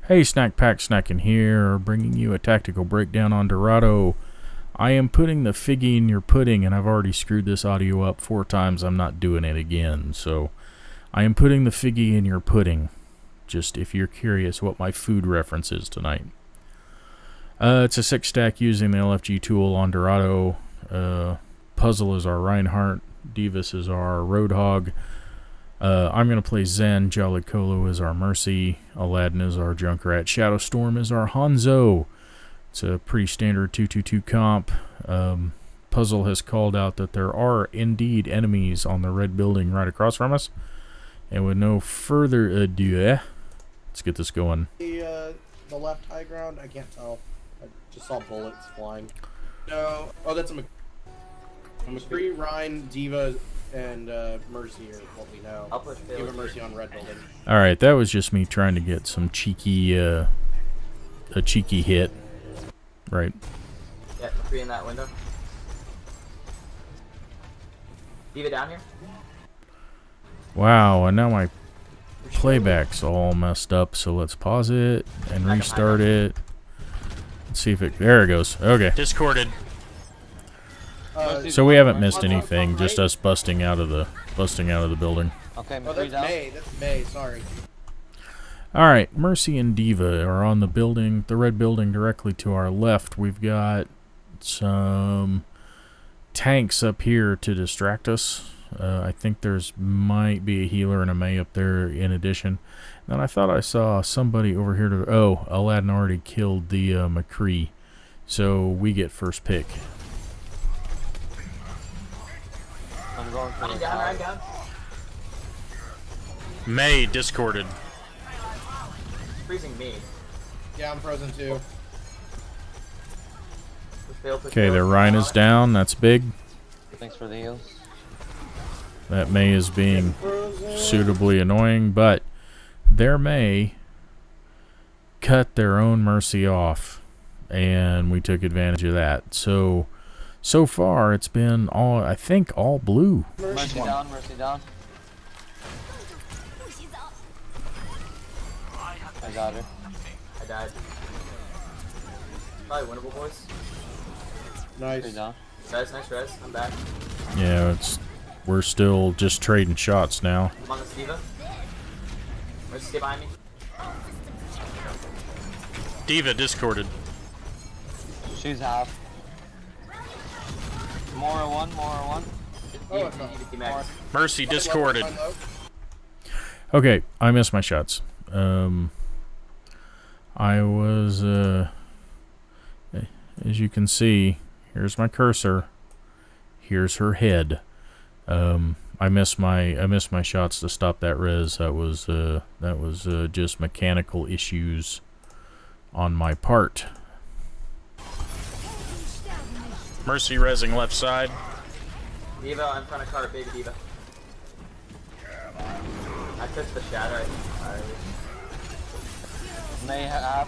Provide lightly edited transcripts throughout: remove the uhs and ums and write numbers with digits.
Hey, Snack Pack Snackin' here, bringing you a tactical breakdown on Dorado. I am putting the figgy in your pudding, and I've already screwed this audio up 4 times. I'm not doing it again. So, I am putting the figgy in your pudding. Just if you're curious what my food reference is tonight. It's a 6-stack using the LFG tool on Dorado. Puzzle is our Reinhardt. Divas is our Roadhog. I'm going to play Zen. Jolly Colo is our Mercy. Aladdin is our Junkrat. Shadowstorm is our Hanzo. It's a pretty standard 2-2-2 comp. Puzzle has called out that there are indeed enemies on the red building right across from us. And with no further ado, let's get this going. The left high ground, I can't tell. I just saw bullets flying. No, oh, that's a McCree, Ryan, Diva, and Mercy are what we know. I'll push Diva, Mercy on red building. Alright, that was just me trying to get some cheeky, a cheeky hit. Right. Yeah, McCree in that window. Diva down here. Wow, and now my playback's all messed up, so let's pause it and restart it. Let's see if it... There it goes. Okay. Discorded. So we haven't missed anything, just us busting out of the building. Okay, oh, that's May. That's May. Sorry. All right, Mercy and Diva are on the building, the red building directly to our left. We've got some tanks up here to distract us. I think there's might be a healer and a May up there in addition. And I thought I saw somebody over here to... Oh, Aladdin already killed the McCree, so we get first pick. I'm going for the Ryan down. May discorded. Freezing me. Yeah, I'm frozen too. Okay, their Ryan is down. That's big. Thanks for the heals. That May is being suitably annoying, but their May cut their own Mercy off, and we took advantage of that. So far it's been all, I think, all blue. Mercy down, Mercy down. I got her. I died. Probably winnable, boys. Nice. Res, nice res. I'm back. Yeah, we're still just trading shots now. I'm on the Diva. Mercy, stay behind me. Diva discorded. She's half. More one. Oh, it's not. Mercy discorded. Okay, I missed my shots. I was, as you can see, here's my cursor. Here's her head. I missed my shots to stop that res. That was just mechanical issues on my part. Mercy resing left side. Diva in front of car, baby Diva. I touched the shatter, I think. May have.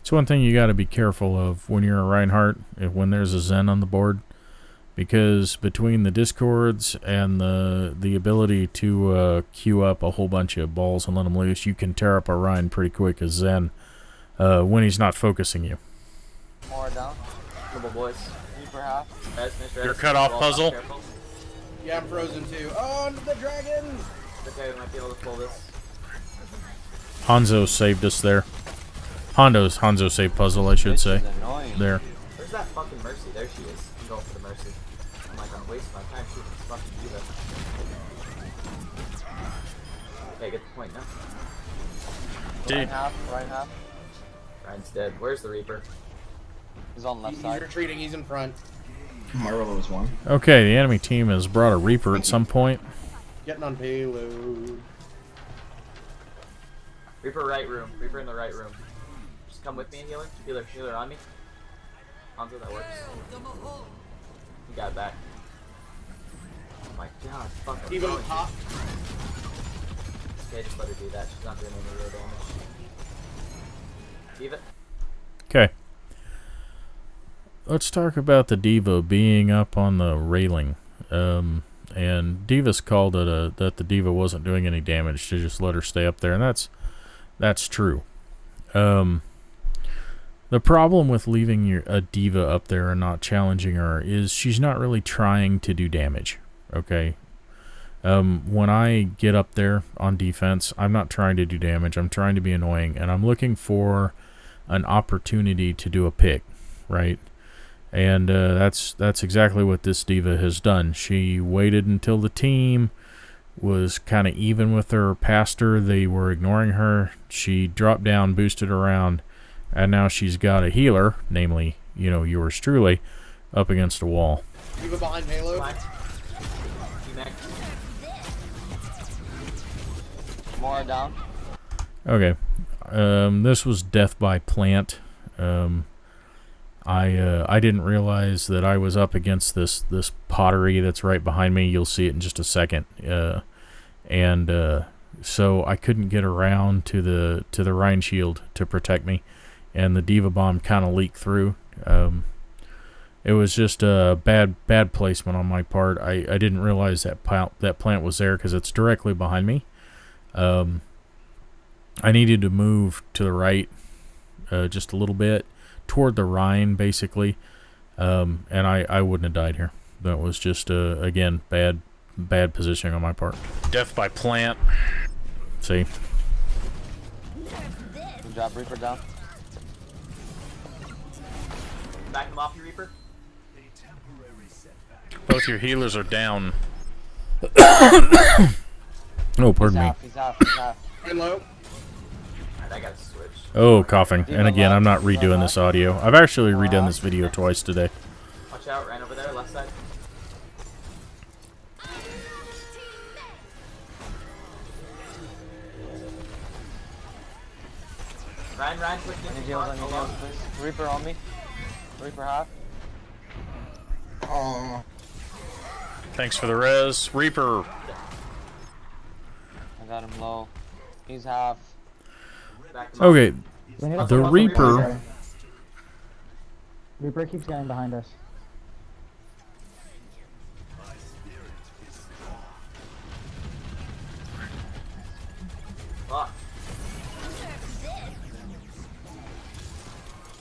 It's one thing you got to be careful of when you're a Reinhardt, when there's a Zen on the board, because between the discords and the ability to queue up a whole bunch of balls and let them loose, you can tear up a Ryan pretty quick as Zen when he's not focusing you. More down. Couple boys. Reaper half. Res. Your cutoff puzzle. Careful. Yeah, I'm frozen too. Oh, the dragon! Okay, we might be able to pull this. Hanzo saved us there. Hanzo saved puzzle, I should say. There. Where's that fucking Mercy? There she is. I'm going for the Mercy. I'm like, I'm wasting my time shooting this fucking Diva. Okay, get the point now. Dude. Right half. Ryan's dead. Where's the Reaper? He's on left He's side. retreating. He's in front. Marilla was one. Okay, the enemy team has brought a Reaper at some point. Getting on payload. Reaper right room. Reaper in the right room. Just come with me, healer. Healer on me. Hanzo, that works. You got it back. Oh my god, fuck. I'm Diva going. top. Okay, just let her do that. She's not doing any real damage. Diva. Okay. Let's talk about the Diva being up on the railing. And Divas called it that the diva wasn't doing any damage to just let her stay up there, and that's true. The problem with leaving a diva up there and not challenging her is she's not really trying to do damage. Okay. When I get up there on defense, I'm not trying to do damage. I'm trying to be annoying, and I'm looking for an opportunity to do a pick, right? And that's exactly what this diva has done. She waited until the team was kind of even with her past her. They were ignoring her. She dropped down, boosted around, and now she's got a healer, namely, yours truly, up against a wall. Diva behind payload. More down. Okay. This was death by plant. I didn't realize that I was up against this pottery that's right behind me. You'll see it in just a second. So I couldn't get around to the Rhine shield to protect me, and the diva bomb kind of leaked through. It was just a bad placement on my part. I didn't realize that plant was there because it's directly behind me. I needed to move to the right just a little bit toward the Rhine, basically, and I wouldn't have died here. That was just again bad positioning on my part. Death by plant. See. Good job, Reaper down. Back him off, you Reaper. Both your healers are down. Oh, pardon me. He's half. And low. Alright, I gotta switch. Oh, coughing. And again, I'm not redoing this audio. I've actually redone this video twice today. Watch out, right over there, left side. Ryan, quick, Any heals, please. Reaper on me. Reaper half. Oh. Thanks for the res. Reaper. I got him low. He's half. Back him up. Okay, the Reaper. Reaper keeps getting behind us. Fuck.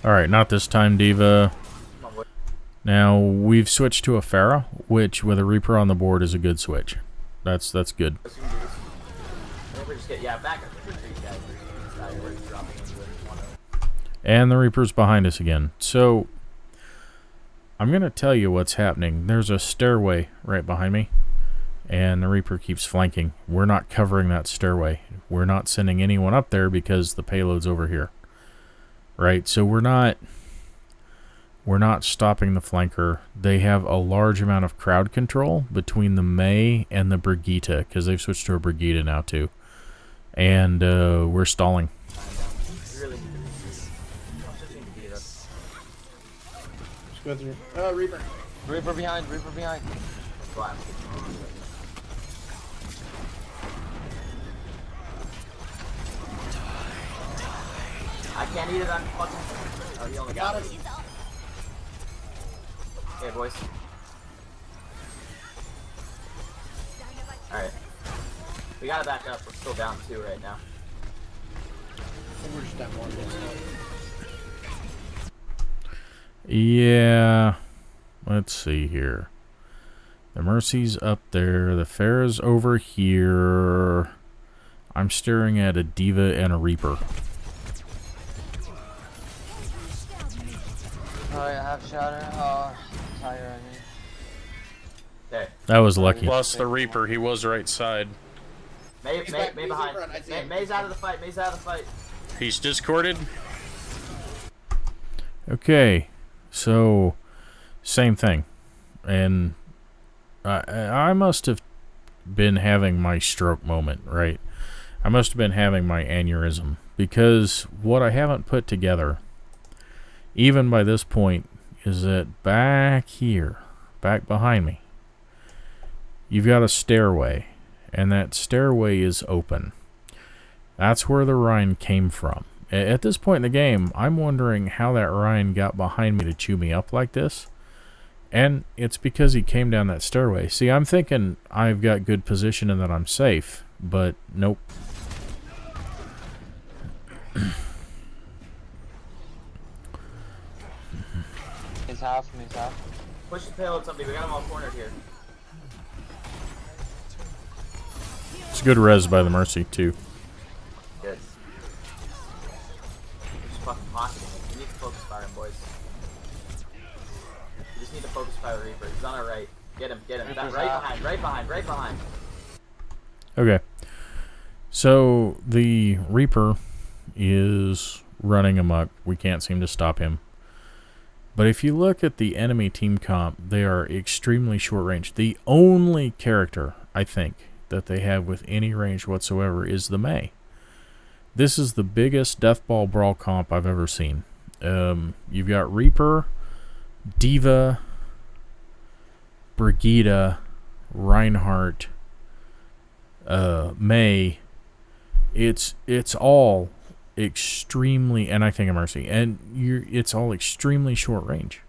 Alright, not this time, Diva. Come on, boy. Now, we've switched to a Pharah, which, with a Reaper on the board, is a good switch. That's good. Let's do this. I think we just get, back up. We're just dropping into it. And the Reaper's behind us again. So, I'm going to tell you what's happening. There's a stairway right behind me, and the Reaper keeps flanking. We're not covering that stairway. We're not sending anyone up there because the payload's over here. Right? So we're not stopping the flanker. They have a large amount of crowd control between the May and the Brigitte, because they've switched to a Brigitte now too. And we're stalling. We really need to beat this. Just need to beat us. Just go through. Oh, Reaper. Reaper behind. Flat. I can't eat it, I'm fucking... Oh, he only got it. Okay, boys. Alright. We gotta back up, we're still down 2 right now. I think we're just at 1. Yeah. Let's see here. The Mercy's up there. The Pharah's over here. I'm staring at a Diva and a Reaper. Oh, yeah, half shatter. Oh, tire, I mean. Okay. That was lucky. Plus the Reaper, he was right side. May He's back, behind. in front, I see him. May's out of the fight, He's discorded. Okay, so same thing, and I must have been having my stroke moment, right? I must have been having my aneurysm, because what I haven't put together, even by this point, is that back here, back behind me, you've got a stairway, and that stairway is open. That's where the Rhine came from. At this point in the game, I'm wondering how that Rhine got behind me to chew me up like this. And it's because he came down that stairway. See, I'm thinking I've got good position and that I'm safe, but nope. He's half, he's half. Push the payload, somebody. We got him all cornered here. It's good res by the Mercy, too. Good. Just fucking pocketing him. We need to focus fire him, boys. We just need to focus fire Reaper. He's on our right. Get him, get him. That, right behind, right behind, right behind. Okay. So, the Reaper is running amok. We can't seem to stop him. But if you look at the enemy team comp, they are extremely short range. The only character, I think, that they have with any range whatsoever is the Mei. This is the biggest Deathball Brawl comp I've ever seen. You've got Reaper, Diva, Brigida, Reinhardt, Mei. It's all extremely, and I think a Mercy, and it's all extremely short range.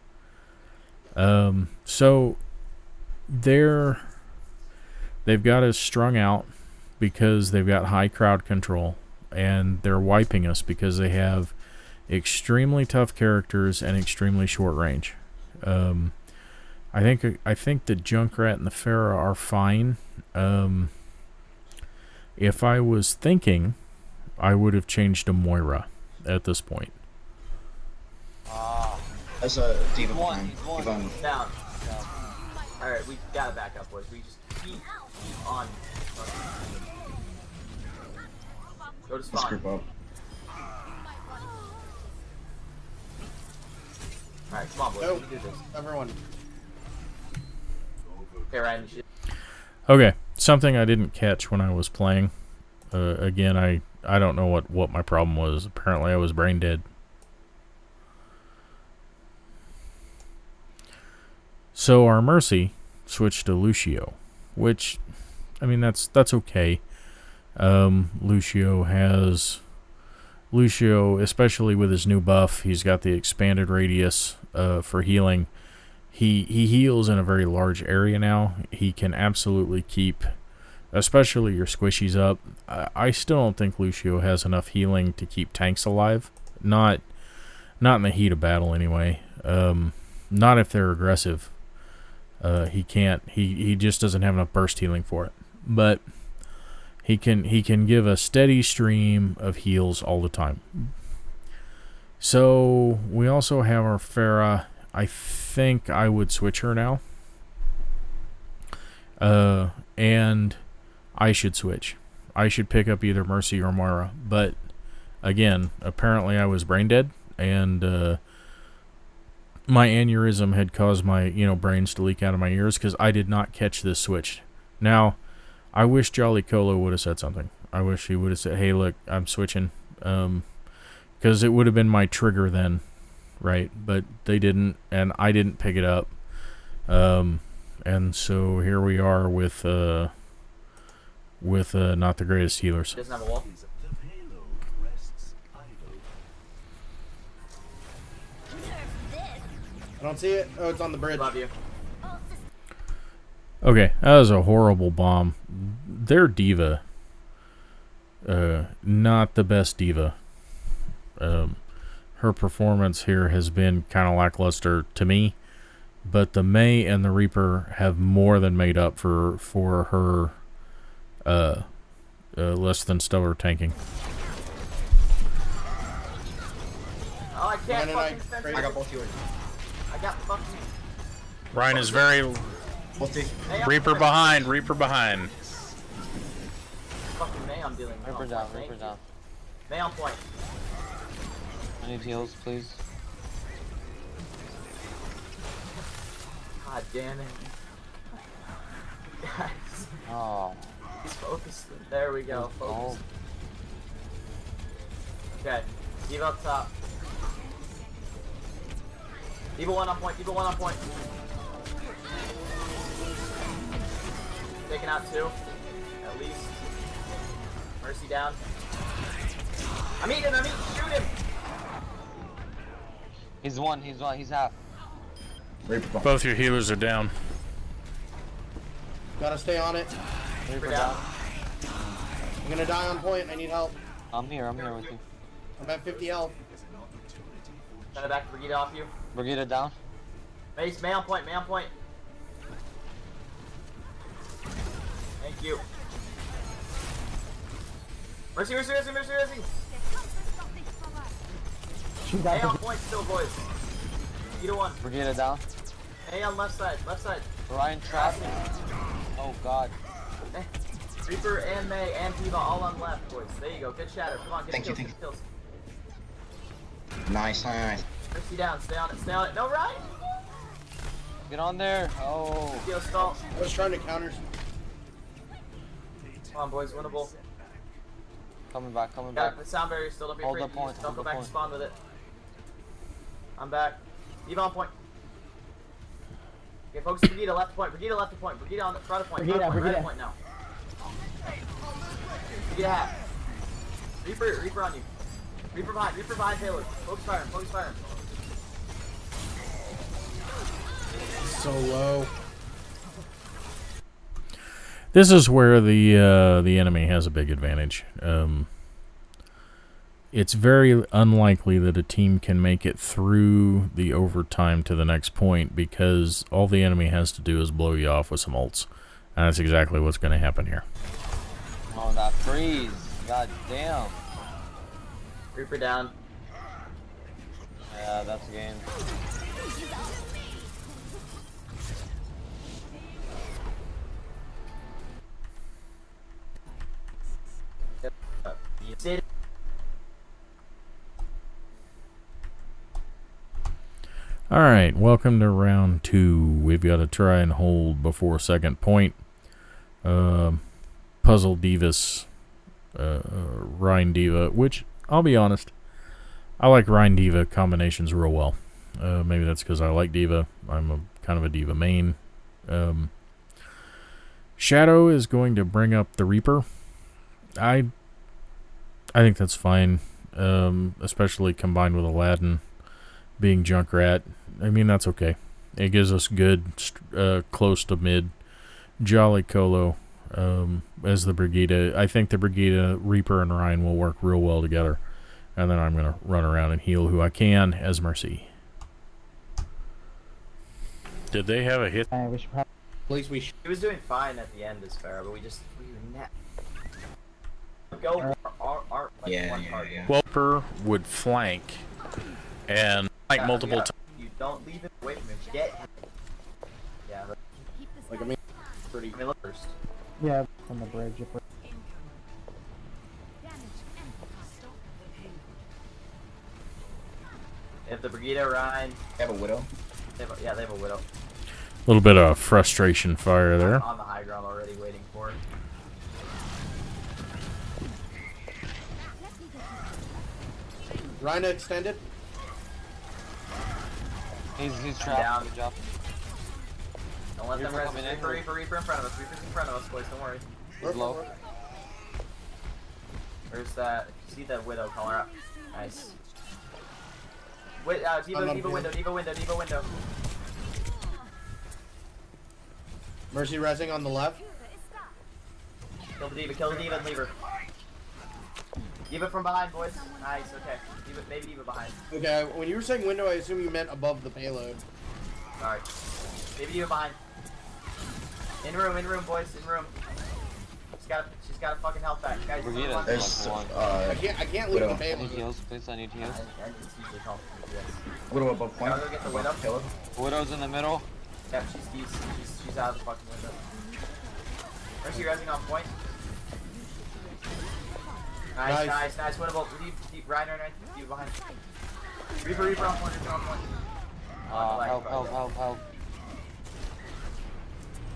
So they've got us strung out because they've got high crowd control, and they're wiping us because they have extremely tough characters and extremely short range. I think the Junkrat and the Pharah are fine. If I was thinking, I would have changed to Moira at this point. There's a Diva He's one, behind. he's one. Diva on- Down. Alright, we gotta back up, boys. We just keep on. Go to Let's spawn. group up. Alright, come on, boys. Go. We can do this. Everyone. Okay, Ryan, you should. Okay, something I didn't catch when I was playing. Again, I don't know what my problem was. Apparently I was brain dead. So our Mercy switched to Lucio, which, I mean, that's okay. Lucio, especially with his new buff, he's got the expanded radius for healing. He heals in a very large area now. He can absolutely keep, especially your squishies, up. I still don't think Lucio has enough healing to keep tanks alive. Not in the heat of battle anyway. Not if they're aggressive. He can't. He just doesn't have enough burst healing for it. But he can give a steady stream of heals all the time. So we also have our Pharah. I think I would switch her now. And I should switch. I should pick up either Mercy or Moira. But again, apparently I was brain dead, and my aneurysm had caused my brains to leak out of my ears because I did not catch this switch. Now, I wish Jolly Colo would have said something. I wish he would have said, "Hey, look, I'm switching," because it would have been my trigger then, right? But they didn't, and I didn't pick it up. And so here we are with not the greatest healers. Doesn't have a wall. I don't see it. Oh, it's on the bridge. Love you. Okay, that was a horrible bomb. Their diva, not the best diva. Her performance here has been kind of lackluster to me, but the Mei and the Reaper have more than made up for her less than stellar tanking. Oh, I can't Ryan and I fucking sense traded- I got both yours. I got fucking. Ryan is very Multi. Hey, Reaper behind. Fucking May I'm dealing with. Reaper Oh, down, thank Reaper you. down. May on point. I need heals, please. God damn it. Guys, Oh, he's focused. There we go. oh. Focus. Okay. Diva up top. Diva 1 on point. Diva 1 on point. Taking out 2. At least. Mercy down. I'm eating him. Shoot him. He's one, he's half. Reaper bomb. Both your healers are down. Gotta stay on it. Reaper down. I'm gonna die on point. I need help. I'm here with you. I'm at 50 health. Send it back to Brigida off you. Brigida down. Base, man on point, man on point. Thank you. Mercy. Hey on point still, boys. Either one. Brigida down. Hey on left side. Ryan trapped me. Oh god. Hey. Reaper and May and Diva all on left, boys. There you go. Good shatter. Come on, get Thank you, kills, thank get kills. Nice. Mercy down, stay on it. No, Ryan! Get on there. Oh. Deal stall. I was trying to counter. Come on, boys, winnable. Coming back. Got the sound barrier still. Don't be Hold afraid the to use point, it. Don't hold go the back point. to spawn with it. I'm back. Diva on point. Okay, focus on Brigida, left point. Brigida left point. Brigida on the front of point. Right of point now. Brigida half. Reaper on you. Reaper behind payload. Focus fire him. So low. This is where the enemy has a big advantage. It's very unlikely that a team can make it through the overtime to the next point because all the enemy has to do is blow you off with some ults. And that's exactly what's going to happen here. Oh, that freeze. God damn. Reaper down. Yeah, that's a game. You did. Alright, welcome to round 2. We've got to try and hold before second point. Puzzle Divas, Rhine Diva, which, I'll be honest, I like Rhine Diva combinations real well. Maybe that's because I like Diva. I'm kind of a Diva main. Shadow is going to bring up the Reaper. I think that's fine, especially combined with Aladdin being Junkrat. I mean, that's okay. It gives us good, close to mid. Jolly Colo as the Brigida. I think the Brigida, Reaper, and Ryan will work real well together. And then I'm going to run around and heal who I can as Mercy. Did they have a hit? At least we. He was doing fine at the end, as fair, but we go our like Yeah, one yeah, target. yeah. Welper would flank and flank multiple times. You don't leave it away from him. Get him. Yeah, but Like, I mean, pretty. I mean, look first. Yeah, from the bridge. If the Brigida, Ryan, They have a widow. they have a widow A little bit of frustration fire there. on the high ground already waiting for it. Rhina extended. He's Down. trapped. Good job. Don't let them Reaper res. coming in. Reaper in front of us. Reaper's in front of us, boys. Don't worry. He's low. Where's that? See that widow? Call her up. Nice. Wait, Diva window. Mercy resing on the left. Kill the Diva, and leave her. Diva from behind, boys. Nice, okay. Maybe Diva behind. Okay, when you were saying window, I assume you meant above the payload. Alright. Maybe Diva behind. In room, boys. In room. She's got a fucking health back. Guys, Brigida. come on. There's I can't leave Widow. the I need payload. heals, please. I need heals. It's usually called Widow above point. I'll go get the widow. Kill her. Widow's in the middle. Yep, she's out of the fucking window. Where's she resing on point? Nice. Winnable. Deep, Ryan, deep behind. Reaper on point. Help.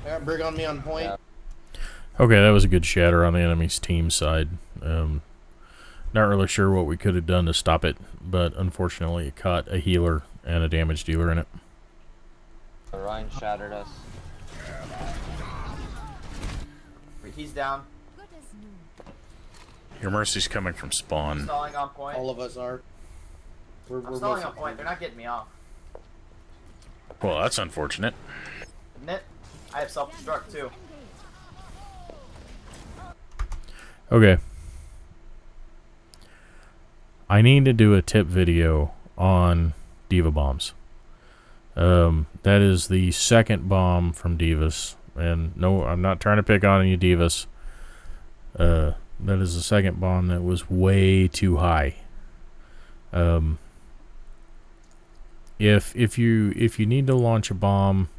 Yeah, brig on me on point. Yeah. Okay, that was a good shatter on the enemy's team side. Not really sure what we could have done to stop it, but unfortunately it caught a healer and a damage dealer in it. Ryan shattered us. He's down. Your Mercy's coming from spawn. Stalling on point. All of us are. I'm stalling on point. They're not getting me off. Well, that's unfortunate. Isn't it? I have self-destruct too. Okay. I need to do a tip video on Diva bombs. That is the second bomb from Divas. And no, I'm not trying to pick on you Divas. That is the second bomb that was way too high. If you need to launch a bomb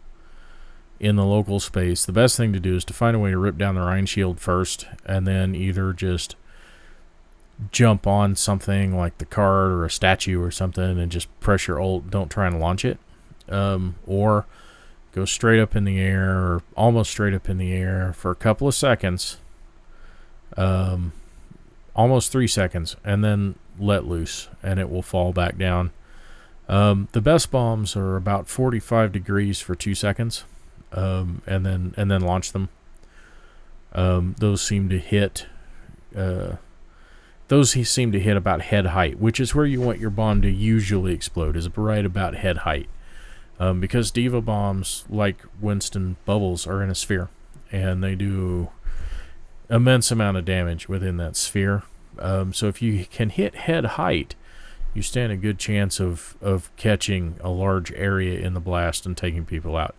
in the local space, the best thing to do is to find a way to rip down the Rhine shield first, and then either just jump on something like the cart or a statue or something and just press your ult. Don't try and launch it. Or go straight up in the air, or almost straight up in the air for a couple of seconds, almost 3 seconds, and then let loose, and it will fall back down. The best bombs are about 45 degrees for 2 seconds, and then launch them. Those seem to hit. Those seem to hit about head height, which is where you want your bomb to usually explode, is right about head height. Because Diva bombs, like Winston bubbles, are in a sphere, and they do immense amount of damage within that sphere. So if you can hit head height, you stand a good chance of catching a large area in the blast and taking people out.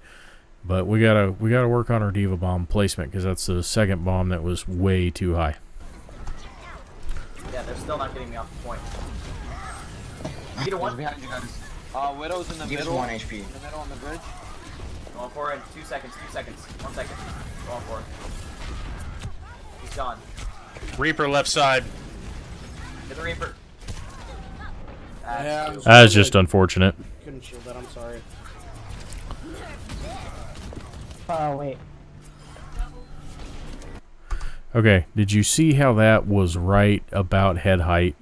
But we gotta work on our Diva bomb placement, because that's the second bomb that was way too high. Yeah, they're still not getting me off the point. Either He's one. behind you guys. Widow's in the Give us middle. 1 HP. In the middle on the bridge. Going for it in 2 seconds. 2 seconds. 1 second. Going for it. He's gone. Reaper left side. Hit the Reaper. Yeah, That is just unfortunate. Couldn't shield that. I'm sorry. Oh, wait. Okay, did you see how that was right about head height?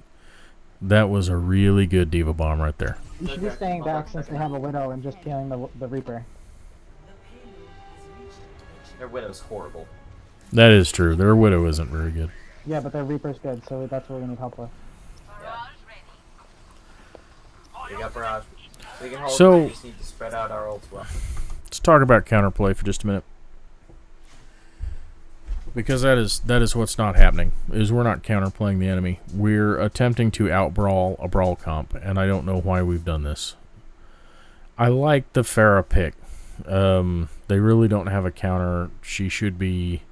That was a really good Diva bomb right there. You should be staying back since they have a Widow and just killing the Reaper. Their Widow's horrible. That is true. Their Widow isn't very good. Yeah, but their Reaper's good, so that's what we need help with. Yeah. We got barrage. We can hold. So- We just need to spread out our ults well. Let's talk about counterplay for just a minute. Because that is what's not happening, is we're not counterplaying the enemy. We're attempting to outbrawl a brawl comp, and I don't know why we've done this. I like the Pharah pick. They really don't have a counter. She should be,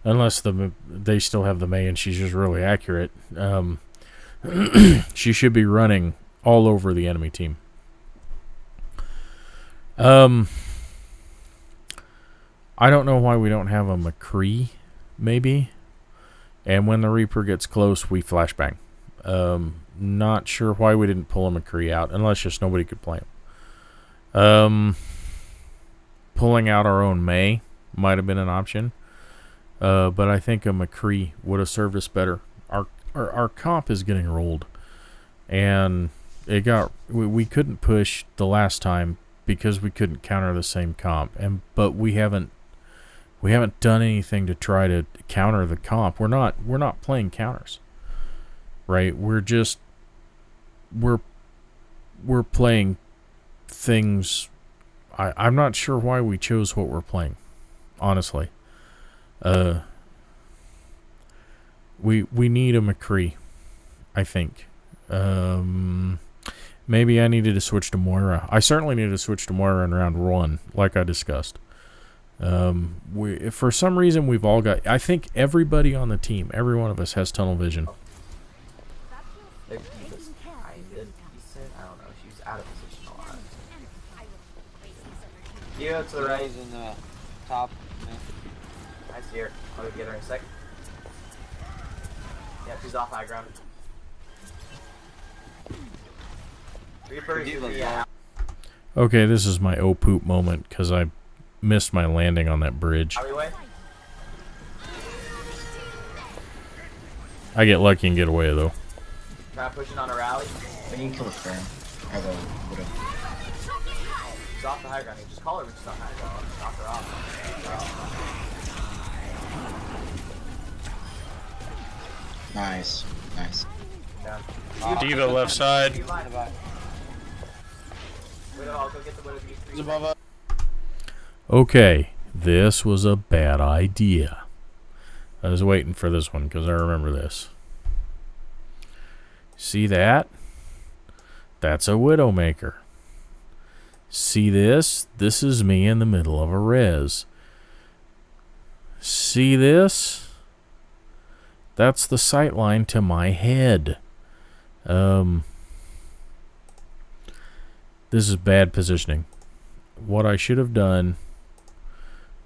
unless they still have the Mei and she's just really accurate, she should be running all over the enemy team. I don't know why we don't have a McCree, maybe. And when the Reaper gets close, we flashbang. Not sure why we didn't pull a McCree out, unless just nobody could play him. Pulling out our own Mei might have been an option. But I think a McCree would have served us better. Our comp is getting rolled. And we couldn't push the last time because we couldn't counter the same comp. But we haven't done anything to try to counter the comp. We're not playing counters, right? We're playing things. I'm not sure why we chose what we're playing, honestly. We need a McCree, I think. Maybe I needed to switch to Moira. I certainly needed to switch to Moira in round 1, like I discussed. For some reason, we've all got... I think everybody on the team, every one of us has tunnel vision. Maybe he was kinda decent. I don't know. She's out of position a lot. You to the right. Widow's in the top. I see her. I'll go get her in a sec. Yeah, she's off high ground. Reaper, yeah. Okay, this is my oh-poop moment, because I missed my landing on that bridge. Alleyway. I get lucky and get away, though. Try pushing on a rally. We need to kill the Pharah. Or the Widow. She's off the high ground. You just call her when she's on high ground. Knock her off. Nice. Nice. Down. Diva left side. Keep line. In the back. Widow, I'll I'll go get the Widow He's D3. above us. Okay, this was a bad idea. I was waiting for this one because I remember this. See that? That's a Widowmaker. See this? This is me in the middle of a res. See this? That's the sightline to my head. This is bad positioning. What I should have done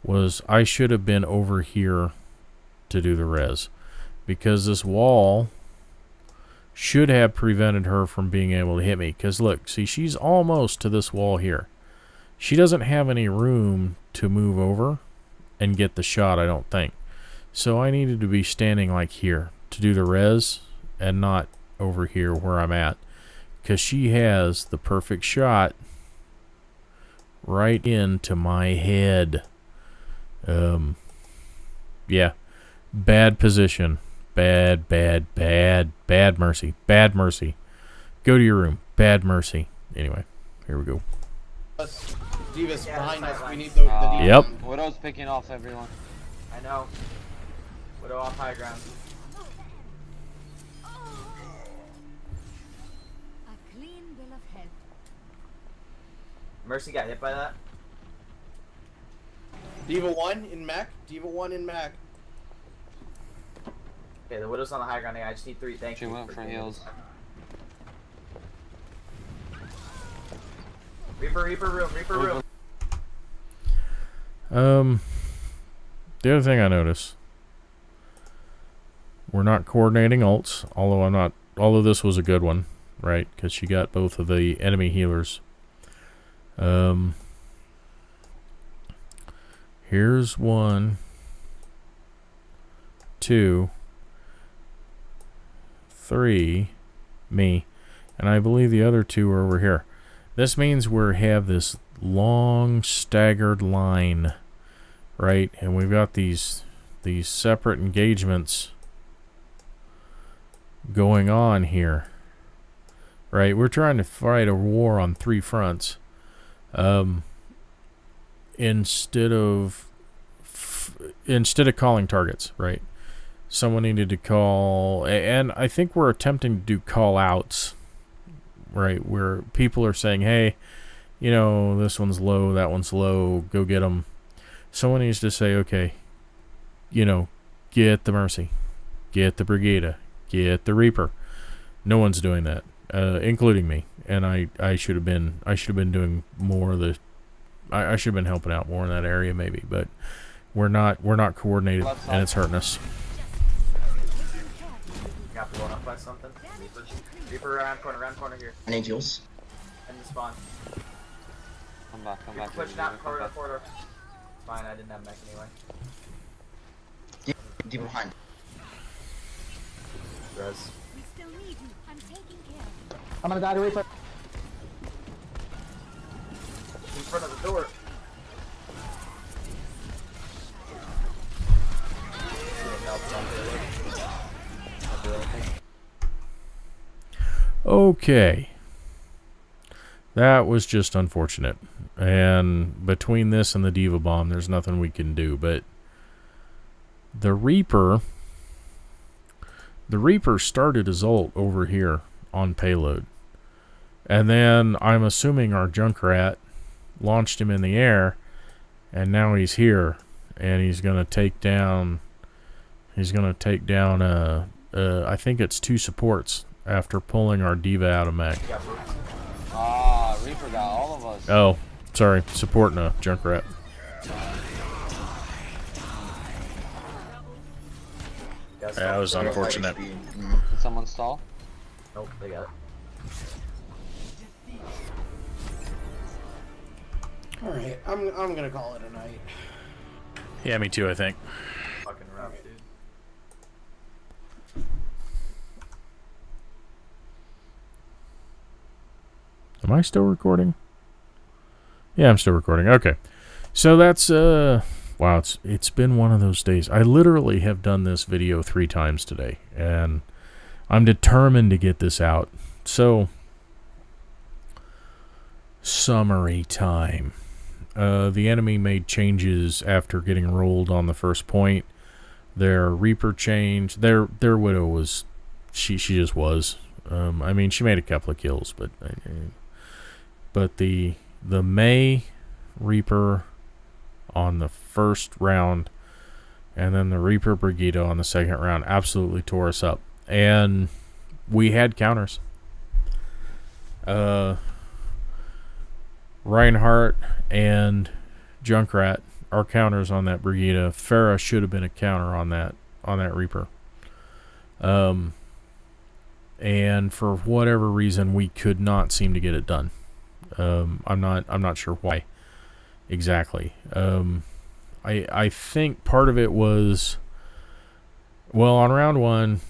was I should have been over here to do the res, because this wall should have prevented her from being able to hit me. Because look, see, she's almost to this wall here. She doesn't have any room to move over and get the shot, I don't think. So I needed to be standing like here to do the res and not over here where I'm at, because she has the perfect shot right into my head. Yeah, bad position. Bad mercy. Bad mercy. Go to your room. Bad mercy. Anyway, here we go. Divas Yeah, behind the us. We sideline. need the Diva. Yep. Widow's picking off everyone. I know. Widow off high ground. A clean bill of health. Mercy got hit by that. Diva 1 in Mac. Diva 1 in Mac. Okay, the Widow's on the high ground. I just need 3. Thank She you. went for heals. Reaper room. Reaper room. The other thing I noticed, we're not coordinating ults, although this was a good one, right? Because she got both of the enemy healers. Here's 1, 2, 3, me, and I believe the other 2 are over here. This means we have this long staggered line, right? And we've got these separate engagements going on here, right? We're trying to fight a war on 3 fronts. Instead of calling targets, right? Someone needed to call, and I think we're attempting to do call outs, right? Where people are saying, hey, you know, this one's low, that one's low, go get them. Someone needs to say, okay, you know, get the Mercy, get the Brigada, get the Reaper. No one's doing that, including me. And I should have been doing more of the. I should have been helping out more in that area maybe, but we're not coordinated, and it's hurting us. Got blown up by something. Reaper around corner here. I need heals. And the spawn. Come back. Push down corridor. It's fine, I didn't have mech anyway. Diva behind. Res. We still need you. I'm taking care of you. I'm gonna die to Reaper. In front of the door. Okay. That was just unfortunate. And between this and the Diva Bomb, there's nothing we can do. But the Reaper started his ult over here on payload. And then I'm assuming our Junkrat launched him in the air, and now he's here, and he's gonna take down I think it's 2 supports after pulling our Diva out of mech. Ah, Reaper got all of us. Oh, sorry, supporting a Junkrat. That was unfortunate. Did someone stall? Nope, they got it. Alright, I'm gonna call it a night. Yeah, me too, I think. Fucking rough, dude. Am I still recording? Yeah, I'm still recording. Okay. So that's wow, it's been one of those days. I literally have done this video 3 times today, and I'm determined to get this out. So summary time. The enemy made changes after getting rolled on the first point. Their Reaper changed. Their Widow was, she just was. I mean, she made a couple of kills, but the May Reaper on the first round, and then the Reaper Brigitte on the second round absolutely tore us up. And we had counters. Reinhardt and Junkrat are counters on that Brigitte. Farah should have been a counter on that Reaper. And for whatever reason, we could not seem to get it done. I'm not sure why exactly. I think part of it was, well, on round 1,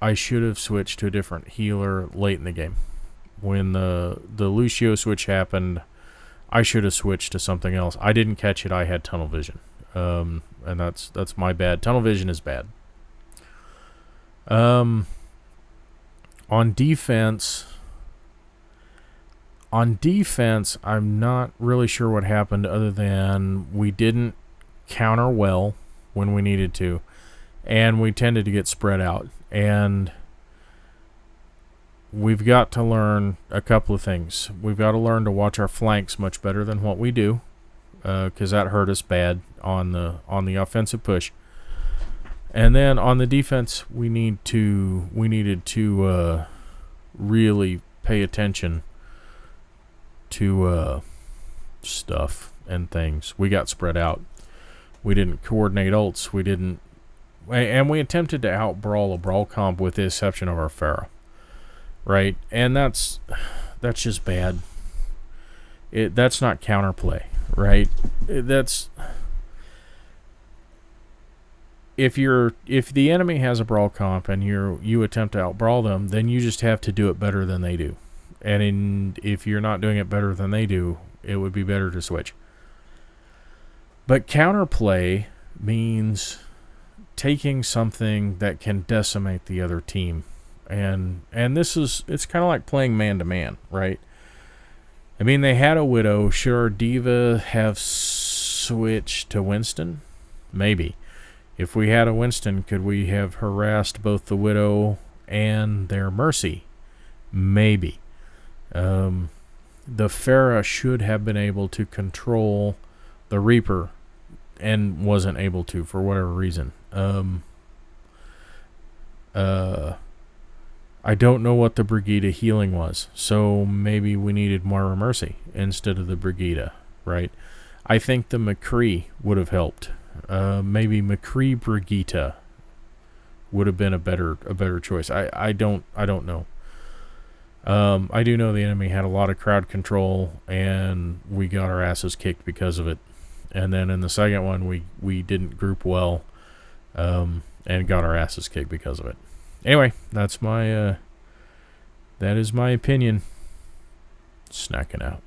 I should have switched to a different healer late in the game. When the Lucio switch happened, I should have switched to something else. I didn't catch it. I had tunnel vision, and that's my bad. Tunnel vision is bad. On defense, I'm not really sure what happened other than we didn't counter well when we needed to, and we tended to get spread out. And we've got to learn a couple of things. We've got to learn to watch our flanks much better than what we do, because that hurt us bad on the offensive push. And then on the defense, we needed to really pay attention to stuff and things. We got spread out. We didn't coordinate ults. And we attempted to out-brawl a brawl comp with the exception of our Pharah. Right? And that's just bad. That's not counterplay, right? If the enemy has a brawl comp and you attempt to out-brawl them, then you just have to do it better than they do. And if you're not doing it better than they do, it would be better to switch. But counterplay means taking something that can decimate the other team. And it's kind of like playing man-to-man, right? I mean, they had a Widow. Should our Diva have switched to Winston? Maybe. If we had a Winston, could we have harassed both the Widow and their Mercy? Maybe. The Pharah should have been able to control the Reaper and wasn't able to for whatever reason. I don't know what the Brigitte healing was, so maybe we needed Moira Mercy instead of the Brigitte, right? I think the McCree would have helped. Maybe McCree Brigitte would have been a better choice. I don't know. I do know the enemy had a lot of crowd control, and we got our asses kicked because of it. And then in the second one, we didn't group well, and got our asses kicked because of it. Anyway, that is my opinion. Snacking out.